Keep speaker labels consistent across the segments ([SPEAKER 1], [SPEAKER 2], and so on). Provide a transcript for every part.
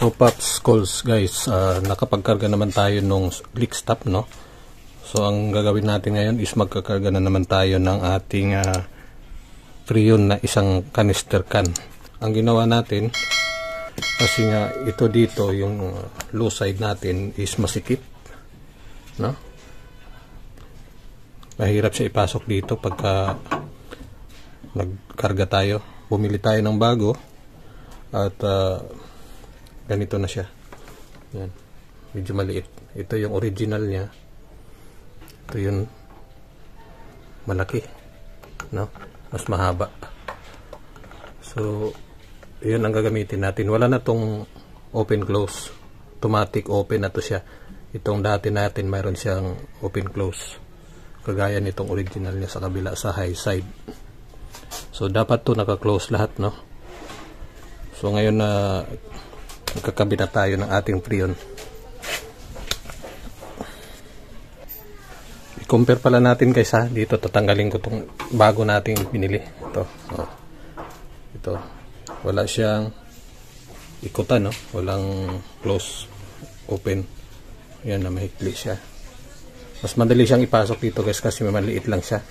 [SPEAKER 1] So Pops calls guys, nakapagkarga naman tayo nung leak stop, no? So ang gagawin natin ngayon is magkakarga na naman tayo ng ating Freon na isang canister can. Ang ginawa natin, kasi nga ito dito yung low side natin is masikip, no? Mahirap siya ipasok dito pagka nagkarga tayo. Bumili tayo ng bago at ganito na siya. Yan. Medyo maliit. Ito yung original niya. Ito yung malaki, no? Mas mahaba. So yun ang gagamitin natin. Wala na tong open close. Automatic open na to siya. Itong dati natin mayroon siyang open close. Kagaya nitong original niya sa kabila sa high side. So dapat to naka-close lahat, no? So ngayon na magkakabit na tayo ng ating Freon. I-compare pala natin guys ha. Dito tatanggalin ko tong bago nating binili. Ito. Oh. Ito. Wala siyang ikutan, no? Walang close, open. Yan na, mahikli siya. Mas madali siyang ipasok dito guys kasi maliit lang siya.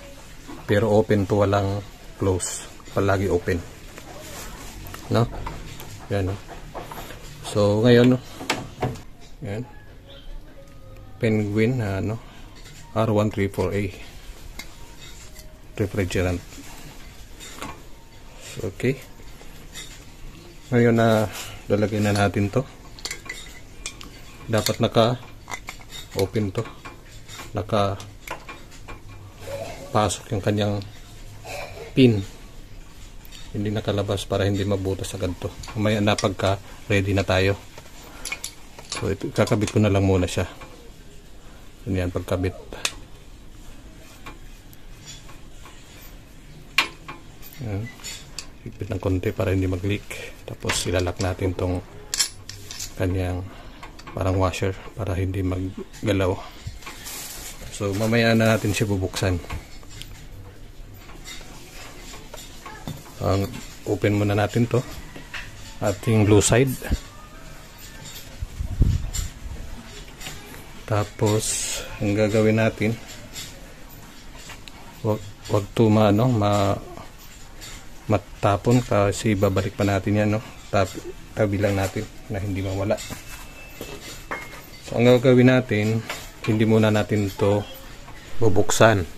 [SPEAKER 1] Pero open to, walang close. Palagi open. No? Yan, no? So ngayon, no? Yan. Penguin, ano? R134A refrigerant. So, okay. Ngayon na lalagay na natin to. Dapat naka open to. Naka pasok yung kanyang pin. Hindi nakalabas para hindi mabutas agad to. Mamaya na pagka ready na tayo. So ito, kakabit ko na lang muna siya. Yan, pagkabit. Yan. Higpit ng konti para hindi mag-leak. Tapos ilalak natin tong kanyang parang washer para hindi maggalaw. So mamaya na natin siya bubuksan. Open muna natin to ating blue side. Tapos ang gagawin natin, wag to matapon kasi babalik pa natin yan, no? Tabi lang natin na hindi mawala. So ang gagawin natin, hindi muna natin to bubuksan.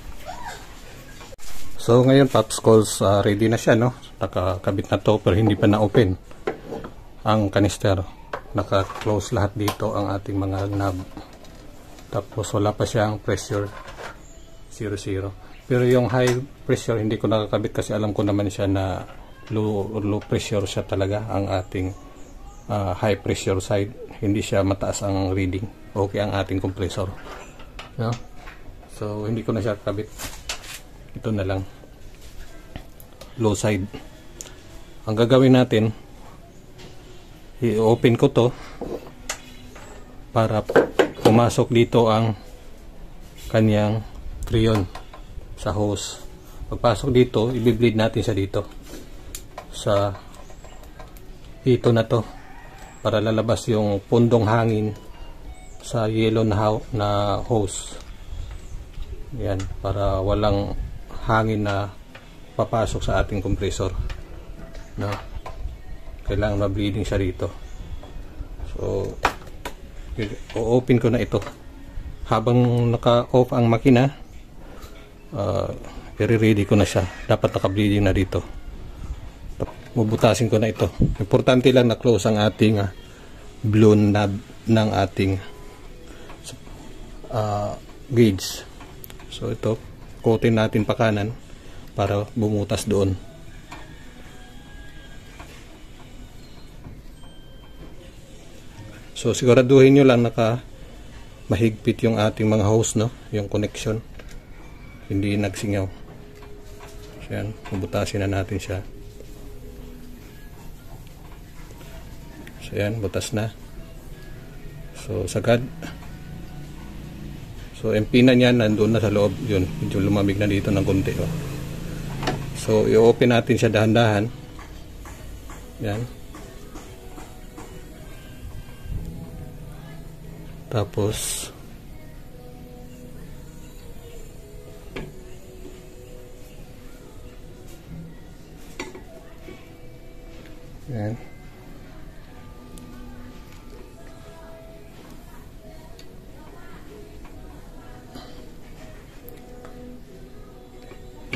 [SPEAKER 1] So ngayon Pops calls, ready na siya, no? Nakakabit na to pero hindi pa na-open ang canister. Naka-close lahat dito ang ating mga knob. Tapos wala pa siyang pressure 00. Pero yung high pressure hindi ko nakakabit kasi alam ko naman siya na low pressure siya talaga ang ating high pressure side. Hindi siya mataas ang reading. Okay ang ating compressor, no? So hindi ko na siya kabit. Ito na lang, low side. Ang gagawin natin, i-open ko to para pumasok dito ang kanyang Freon sa hose. Pagpasok dito, i-bleed natin siya dito sa hito na to para lalabas yung pundong hangin sa yellow na hose. Yan, para walang hangin na papasok sa ating compressor, no? Kailangan ma-bleeding siya rito. So o-open ko na ito habang naka-off ang makina. I-ready ko na siya. Dapat naka-bleeding na dito. Bubutasin ko na ito. Importante lang na close ang ating blown knob ng ating gauge. So ito, coatin natin pa kanan para bumutas doon. So siguraduhin nyo lang mahigpit yung ating mga hose, no? Yung connection hindi nagsingaw. So yan, bubutasin na natin siya. So yan, butas na. So sagad. So yung pina niya nandun na sa loob. Yun, medyo lumamig na dito ng konti, oh. So i-open natin siya dahan-dahan. Yan. Tapos yan.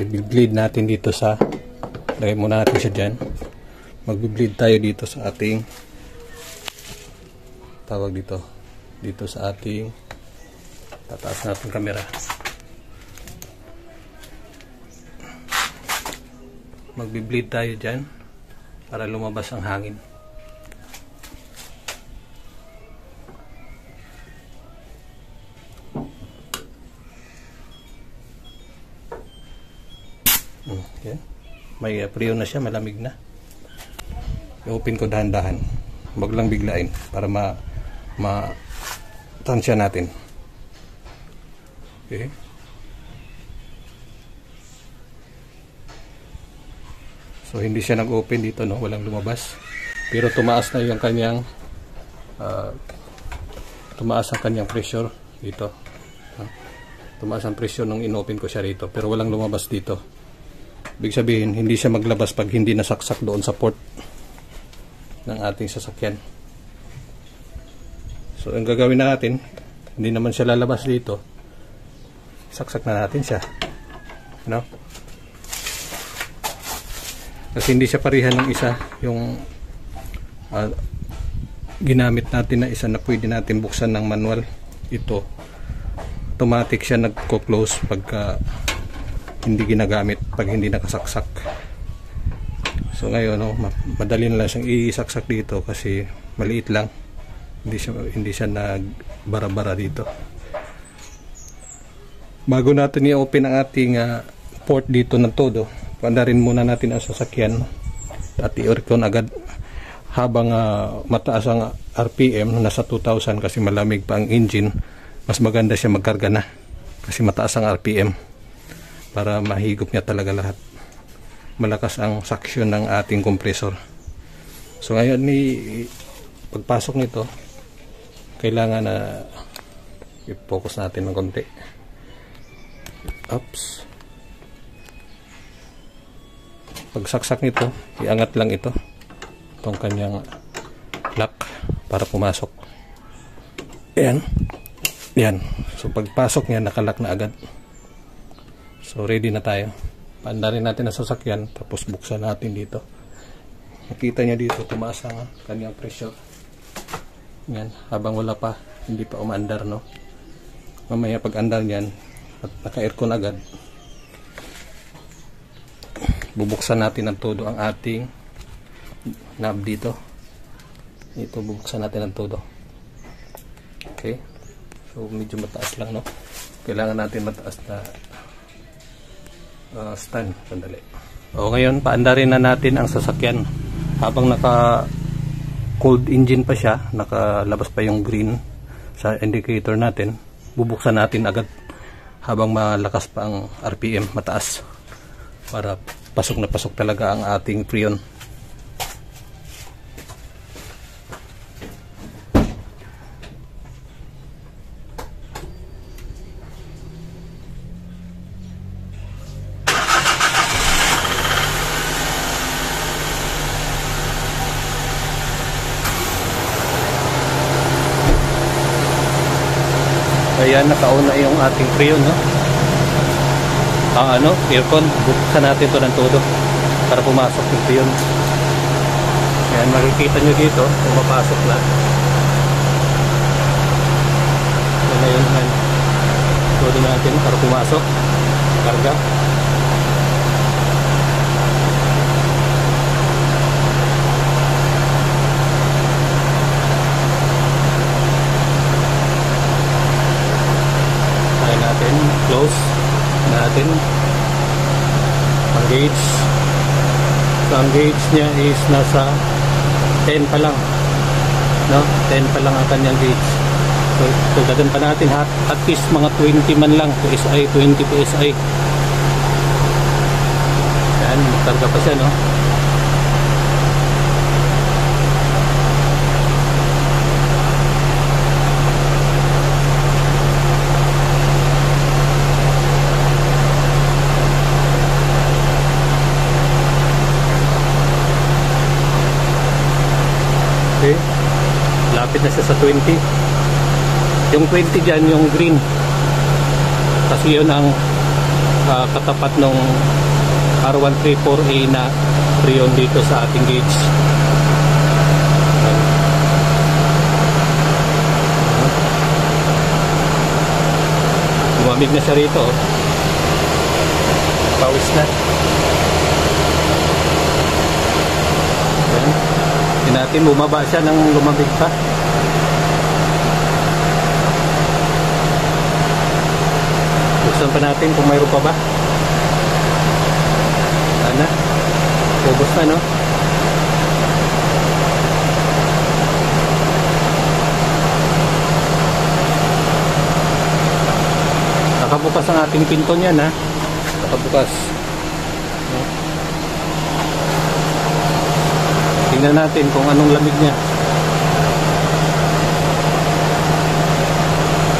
[SPEAKER 1] I-bleed natin dito sa, lagay muna natin siya dyan. Mag-bleed tayo dito sa ating, tawag dito sa ating, tataas natin camera. Mag-bleed tayo dyan para lumabas ang hangin. Okay. May priyo na siya, malamig na. I-open ko dahan-dahan. Huwag lang biglain para tansya natin. Okay. So hindi siya nag-open dito, no, walang lumabas. Pero tumaas na yung kanyang tumaas ang kanyang pressure dito. Tumaas ang pressure nung in-open ko siya rito, pero walang lumabas dito. Ibig sabihin, hindi siya maglabas pag hindi nasaksak doon sa port ng ating sasakyan. So, ang gagawin natin, hindi naman siya lalabas dito. Saksak na natin siya. No? Kasi hindi siya parihan ng isa. Yung ginamit natin na isa na pwede natin buksan ng manual. Ito, automatic siya nagko-close pagka hindi ginagamit, pag hindi nakasaksak. So ngayon, no, madali na lang siyang isaksak dito kasi maliit lang. Hindi siya nagbara-bara dito. Bago natin i-open ang ating port dito ng todo, pandarin muna natin ang sasakyan at i-aircon agad habang mataas ang RPM, nasa 2,000 kasi malamig pa ang engine. Mas maganda siya magkarga na kasi mataas ang RPM para mahigop niya talaga lahat. Malakas ang suction ng ating compressor. So ngayon, pagpasok nito, kailangan na i-focus natin ng konti. Oops. Pagsaksak nito, iangat lang ito, itong kanyang lock para pumasok. Ayan. Yan. So pagpasok niya, nakalock na agad. So ready na tayo. Paandarin natin ang sasakyan, tapos buksan natin dito. Nakita niya dito, tumaas ang kanyang pressure. Yan, habang wala pa, hindi pa umaandar, no? Mamaya pag andar niyan, at naka-aircon agad, bubuksan natin ang todo ang ating knob dito. Ito, bubuksan natin ang todo. Okay? So medyo mataas lang, no? Kailangan natin mataas na stand. Sandali. O ngayon, paandarin na natin ang sasakyan. Habang naka cold engine pa siya, nakalabas pa yung green sa indicator natin, bubuksan natin agad habang malakas pa ang RPM, mataas, para pasok na pasok talaga ang ating freon. Ayan, nakauna yung ating freon, no? Ang aircon, buksan natin ito ng todo para pumasok yung freon. Ayan, makikita nyo dito, pumapasok na. Ayan na yun, todo natin para pumasok, karga. Close natin ang gauge. So ang gauge niya is nasa 10 pa lang, no? 10 pa lang ang kanyang gauge. So dadan pa natin at least mga 20 man lang, PSI, 20 PSI. Yan, karga pa siya, no? lumapit na siya sa 20. Yung 20 dyan, yung green. Kasi yun ang katapat ng R134A na prion dito sa ating gauge. Lumamig na siya rito. Pawis na. Hindi natin bumaba siya nang lumamig pa. Buksan pa natin kung mayroon pa ba. Ano? Ubos na, no? Nakabukas ang ating pinto niyan, ha? Nakabukas. No? Tingnan natin kung anong lamig niya.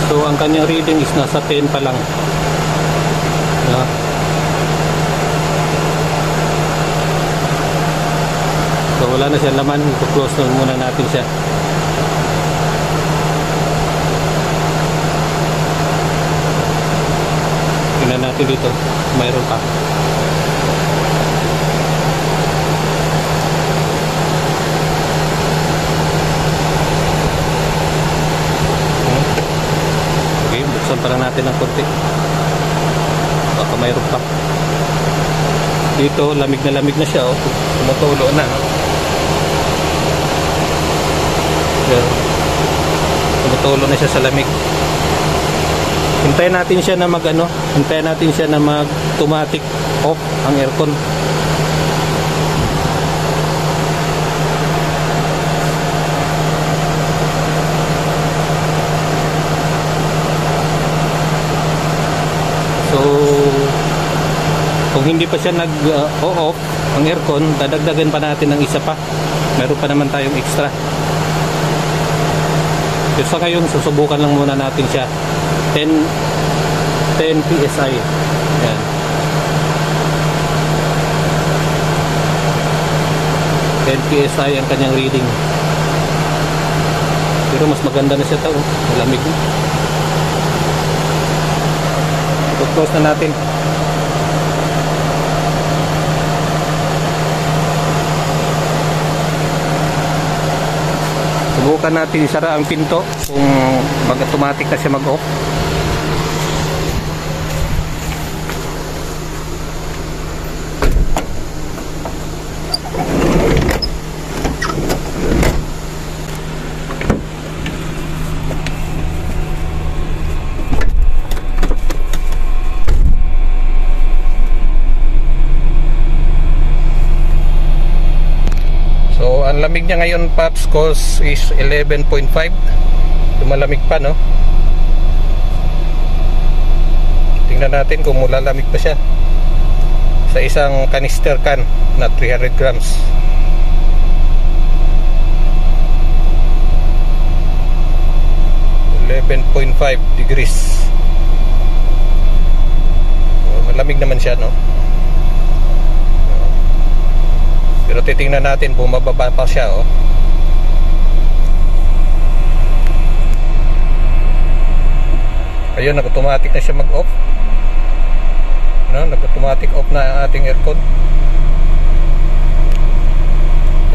[SPEAKER 1] So, ang kanyang reading is nasa 10 pa lang. No? So, wala na siyang laman. I-close na muna natin siya. Tingnan natin dito. Mayroon pa. Okay, buksan pa lang natin ng konti. Baka mayroon pa. Dito, lamig na siya. Oh. Tumutulo na. Tumutulo na siya sa lamig. Hintayin natin siya na hintayin natin siya na mag-automatic off ang aircon. So, kung hindi pa siya nag-off ang aircon, dadagdagan pa natin ng isa pa. Meron pa naman tayong extra. So, sa ngayon, susubukan lang muna natin siya. 10 PSI. Yan. PSI ang kanyang reading. Pero mas maganda na siya ito. Malamig. Close na natin. Subukan natin isara ang pinto kung mag-automatic na siya mag-off. Ang lamig niya ngayon, Paps, cause is 11.5. Lumalamig pa, no? Tingnan natin kung mulalamig pa siya sa isang canister can na 300 grams. .5 degrees. Malamig naman siya, no? Pero titingnan natin, bumababa pa siya, oh. Ayun, nag-automatic na siya mag-off. No, nag-automatic off na ang ating aircon.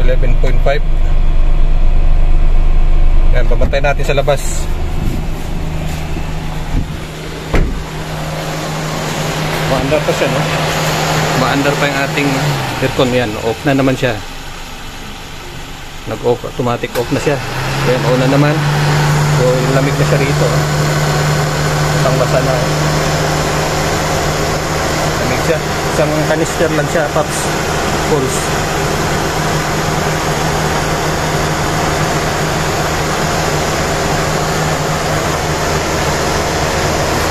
[SPEAKER 1] 11.5. Yan, babantay natin sa labas. Maandar pa siya, no? Maandar pa yung ating aircon. Yan, off na naman siya. Nag-off, automatic off na siya. Yan, on na naman. So, lamig na siya rito. Isang basa na. Lamig siya. Isang canister lang siya, Paps. Pulse.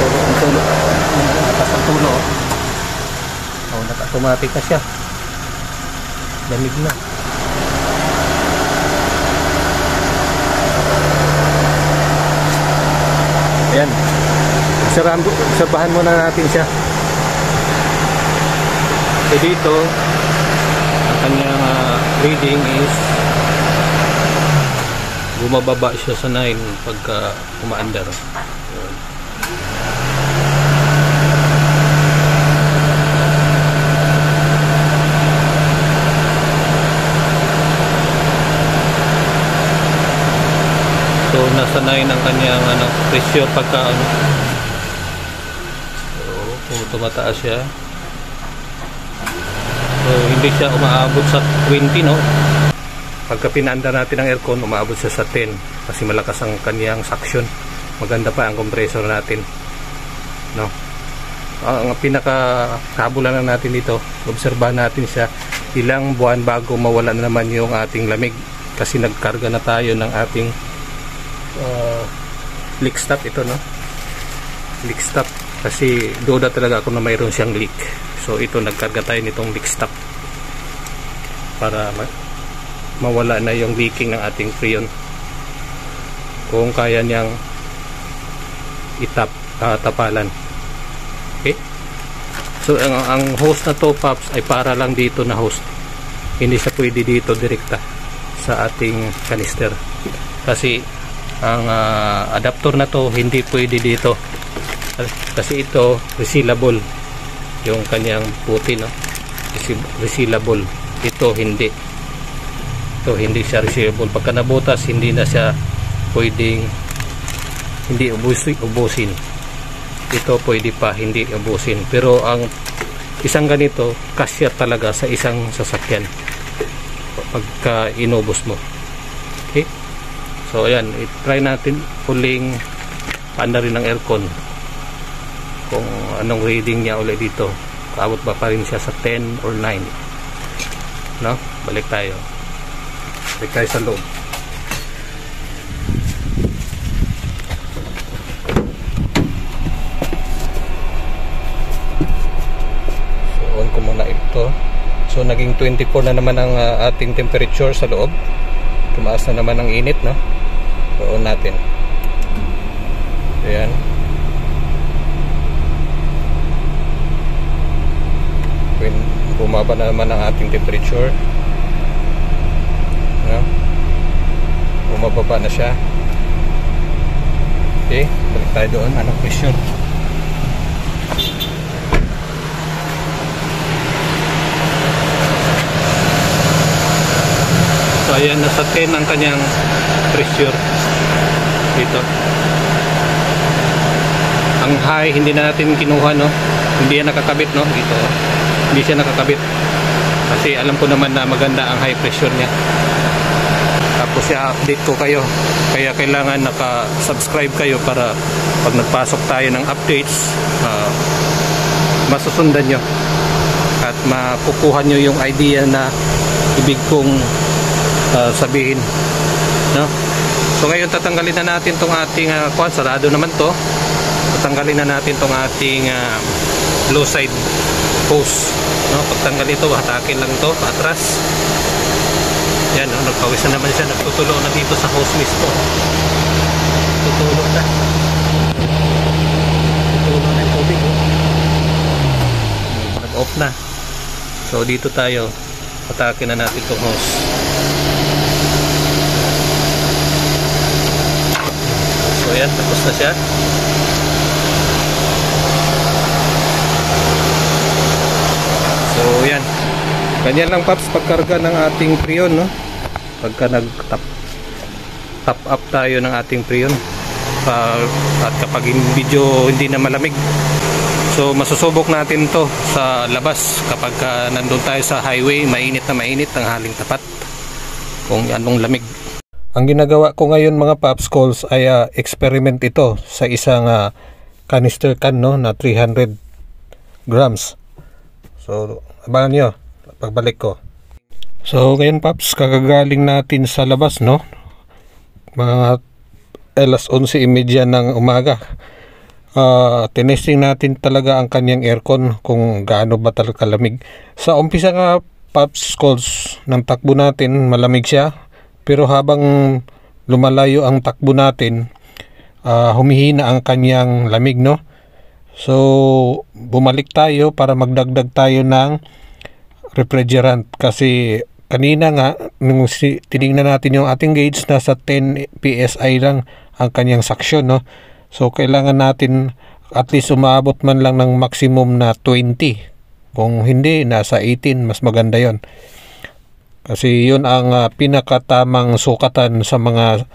[SPEAKER 1] Ang tulo. Atas ang tulo. Oh, naka-automatic na siya. Lamig na. Ayan. Obserbahan muna natin siya. So dito, ang kanyang reading is bumababa siya sa 9 pagka umaandar. So nasa 9 ang kanyang pressure pagka so tumataas siya. So hindi siya umaabot sa 20, no? Pagka pinaanda natin ang aircon, umaabot siya sa 10 kasi malakas ang kanyang suction. Maganda pa ang compressor natin, no? Ang pinaka-kabulan na natin dito, obserbahan natin siya ilang buwan bago mawala na naman yung ating lamig kasi nagkarga na tayo ng ating leak stop. Ito, no? Leak stop kasi duda talaga ako na mayroon siyang leak. So ito, nagkarga tayo nitong leak stop para mawala na yung leaking ng ating freon kung kaya niyang tapalan. Okay, so ang hose na to, Pops, ay para lang dito na hose, hindi siya pwede dito direkta sa ating canister kasi ang adapter na to hindi pwede dito kasi ito resealable yung kanyang puti, no? Resealable. Ito hindi siya resealable. Pagka nabutas, hindi na siya pwedeng ubusin. Ito pwede pa hindi ubusin, pero ang isang ganito kasya talaga sa isang sasakyan pagka inubos mo. Okay, so ayan, try natin uling paanda rin ng aircon kung anong reading niya ulit dito. Kaabot ba pa rin siya sa 10 or 9, no? Balik tayo sa loob. So on ko muna ito. So naging 24 na naman ang ating temperature sa loob. Tumaas na naman ang init, no? So on natin. Ayan. Bumaba na naman ang ating temperature, no? Bumababa na siya. Okay, balik tayo doon. Anong pressure? So ayan, nasa 10 ang kanyang pressure dito. Ang high hindi na natin kinuha, no? Hindi yan nakakabit, no? Dito hindi siya nakakabit kasi alam ko naman na maganda ang high pressure niya. Tapos i-update ko kayo, kaya kailangan naka-subscribe kayo para pag nagpasok tayo ng updates, masusundan nyo at makukuha nyo yung idea na ibig kong sabihin, no? So ngayon tatanggalin na natin tong ating sarado naman to. Tatanggalin na natin tong ating low side hose, no? Pagtanggal ito, hatakin lang ito patras. Yan, no? Nagpawis na naman siya, nagtutulo na dito sa hose mismo. Tutulo na yung tubig, oh. Nag-off na. So dito tayo, hatakin na natin itong hose. So yan, tapos na siya. So yan, ganyan lang, Pops, pagkarga ng ating freon, no? Pagka nag-top up tayo ng ating freon, at kapag video hindi na malamig, so masusubok natin to sa labas kapag nandun tayo sa highway, mainit na mainit ang haling tapat kung anong lamig. Ang ginagawa ko ngayon, mga Pops Calls, ay experiment ito sa isang canister can, no, na 300 grams. So, abangan nyo pagbalik ko. So, ngayon, Pops, kakagaling natin sa labas, no? Mga alas 11:30 ng umaga. Tinesting natin talaga ang kanyang aircon kung gaano ba talaga kalamig. Sa umpisa nga, Pops Calls, ng takbo natin, malamig siya. Pero habang lumalayo ang takbo natin, humihina ang kanyang lamig, no? So bumalik tayo para magdagdag tayo ng refrigerant kasi kanina nga, nung tinignan natin yung ating gauge, nasa 10 PSI lang ang kanyang suction, no? So, kailangan natin at least umabot man lang ng maximum na 20. Kung hindi, nasa 18, mas maganda yon. Kasi yun ang pinakatamang sukatan sa mga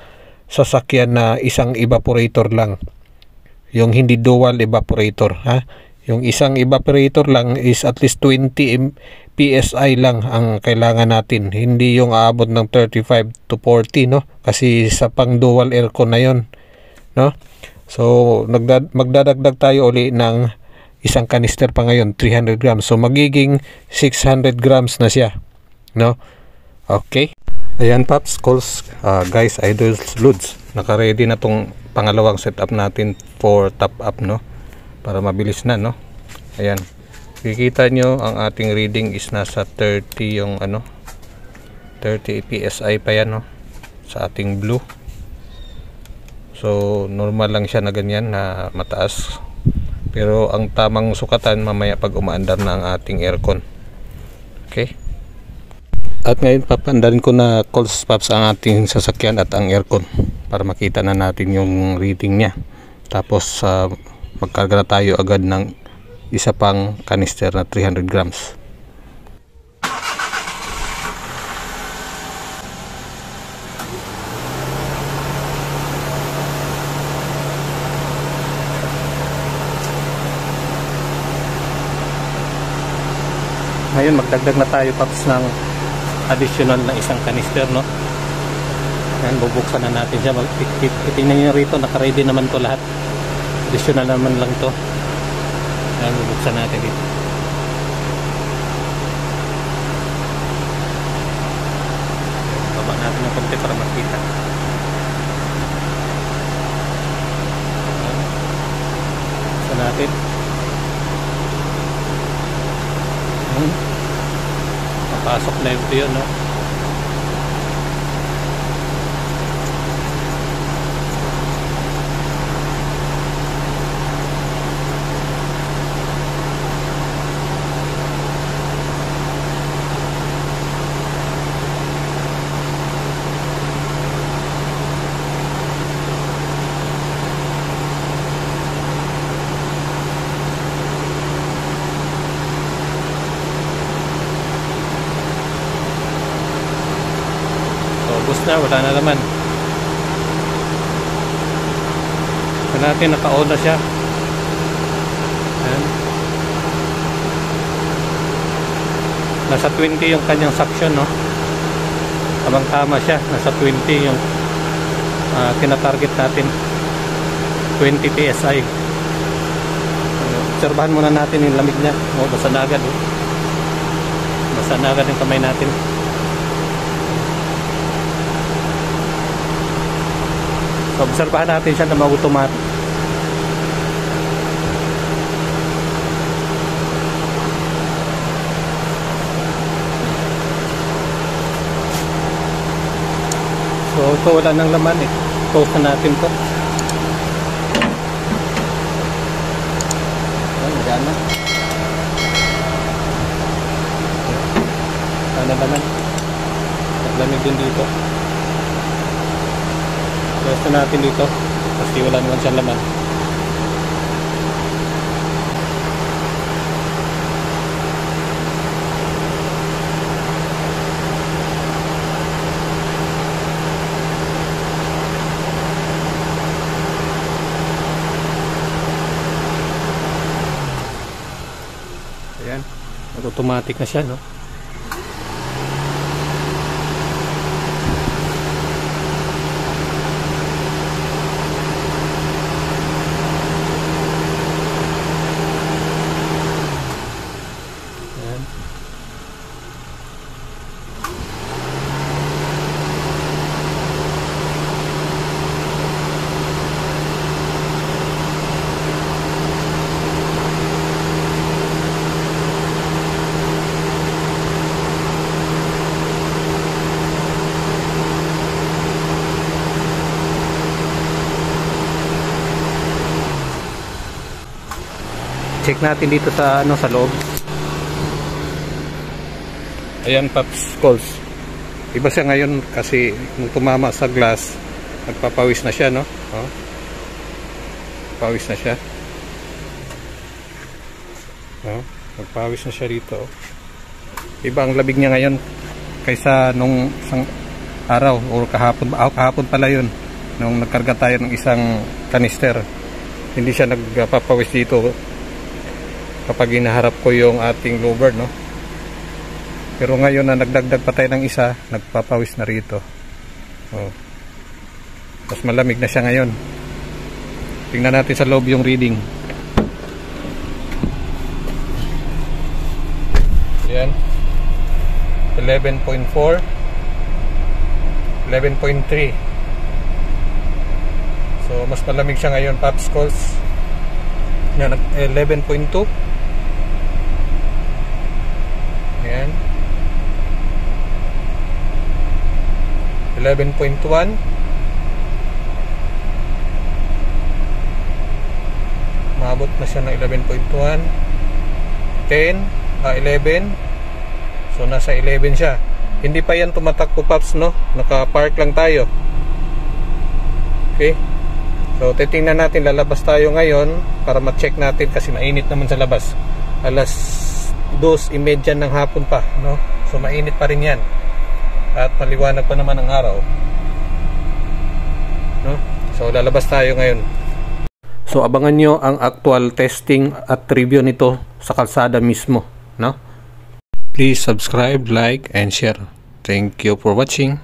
[SPEAKER 1] sasakyan na isang evaporator lang. Yung hindi dual evaporator, ha? Yung isang evaporator lang is at least 20 PSI lang ang kailangan natin. Hindi yung aabot ng 35 to 40, no? Kasi sa pang dual aircon na yon, no? So, magdadagdag tayo uli ng isang kanister pa ngayon, 300 grams. So, magiging 600 grams na siya, no? Okay. Ayan, Paps, calls, guys, idols, loads. Naka-ready na tong pangalawang setup natin for top up, no? Para mabilis na, no? Ayan. Kikita nyo, ang ating reading is nasa 30 yung 30 PSI pa yan, no? Sa ating blue. So, normal lang siya na ganyan, na mataas. Pero ang tamang sukatan mamaya pag umaandar na ang ating aircon. Okay? At ngayon papandarin ko na calls, Paps, ang ating sasakyan at ang aircon para makita na natin yung reading niya. Tapos magkarga na tayo agad ng isa pang kanister na 300 grams. Ngayon magdagdag na tayo, Paps, ng additional na isang kanister, no? Yan, bubuksan na natin siya. Titingnan nyo rito, naka-ready naman to lahat. Additional naman lang to. Yan, bubuksan natin dito. Baba natin ng konti para makita. Buksan natin. Papasok na ito yun, no? Ubus na, wala na naman. Ito natin, naka-on na siya. Ayan. Nasa 20 yung kanyang suction, no? Tamang-tama siya, nasa 20 yung kinatarget natin, 20 PSI. Obserbahan muna natin yung lamig niya. Basa na agad, basa na agad yung kamay natin. Obserbahan natin siya na mag-automatic. So ito wala nang laman eh. Close na natin to. Ayan, magana na. Wala naman. Naglamig din dito. Pwesto natin dito kasi wala naman siyang laman. Ayan, automatic na siya, no? Check natin dito sa sa loob. Ayan, Paps, calls. Iba siya ngayon kasi nung tumama sa glass, nagpapawis na siya, no? Oh. Pawis na siya. Oh, nagpawis na siya rito. Iba ang labig niya ngayon kaysa nung isang araw o kahapon pala yun, nung nagkarga tayo ng isang kanister. Hindi siya nagpapawis dito kapag hinaharap ko yung ating lower, no? Pero ngayon na nagdagdag pa tayo ng isa, nagpapawis na rito. Oh. Mas malamig na siya ngayon. Tingnan natin sa loob yung reading. Yan. 11.4, 11.3. So mas malamig siya ngayon, Popsicles. Yan, 11.2. Yan. 11.1. Maabot na siya ng 11.1. 11. So nasa 11 siya. Hindi pa yan tumatakbo, Pops, no? Naka-park lang tayo. Okay? So titingnan natin, lalabas tayo ngayon para ma-check natin kasi mainit naman sa labas. Alas 2:30 ng hapon pa, no? So mainit pa rin yan. At maliwanag pa naman ang araw. No? So lalabas tayo ngayon. So abangan nyo ang actual testing at review nito sa kalsada mismo, no? Please subscribe, like, and share. Thank you for watching.